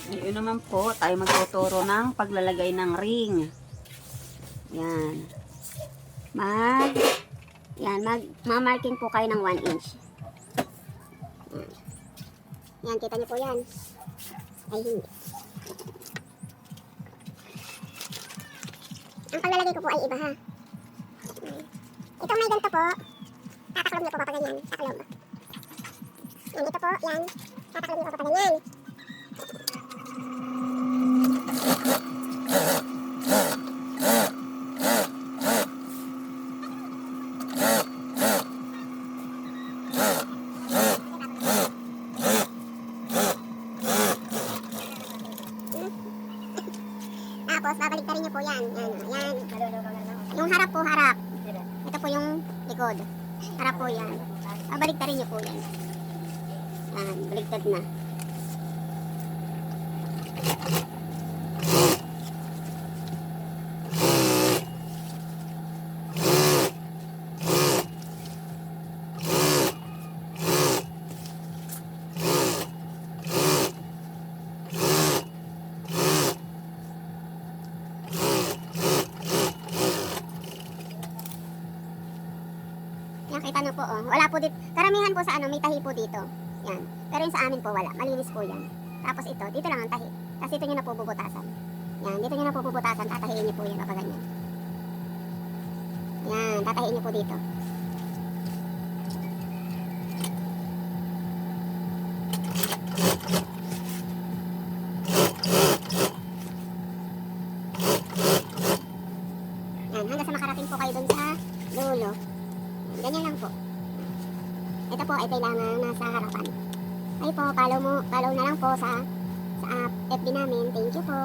Ngayon naman po, tayo magtuturo ng paglalagay ng ring. Yan. Mamarking po kayo ng 1 inch. Yan. Yan, kita niyo po yan. Ay, hindi. Ang paglalagay ko po ay iba ha. Itong may ganito po, tataklog niyo po papaganyan, taklog. Yan, ito po, yan, tataklog niyo po papaganyan. Tapos, babalik niyo po yan. Yan. Yung harap po, harap. Ito po yung likod. Harap po yan. Babalik niyo po yan. Yan, baliktad na. Yan, kita nyo po, oh. Wala po dito. Karamihan po sa ano, may tahi po dito. Yan. Pero yung sa amin po, wala. Malinis po yan. Tapos ito, dito lang ang tahi. Tapos dito nyo na po bubutasan. Yan, dito nyo na po bubutasan. Tatahiin nyo po yan, kapag ganyan. Yan, tatahiin nyo po dito. Yan, hanggang sa makarating po kayo dun sa dulo. Ganyan lang po. Ito po ay kailangan nasa harapan. Ay po, follow na lang po sa FB namin. Thank you po.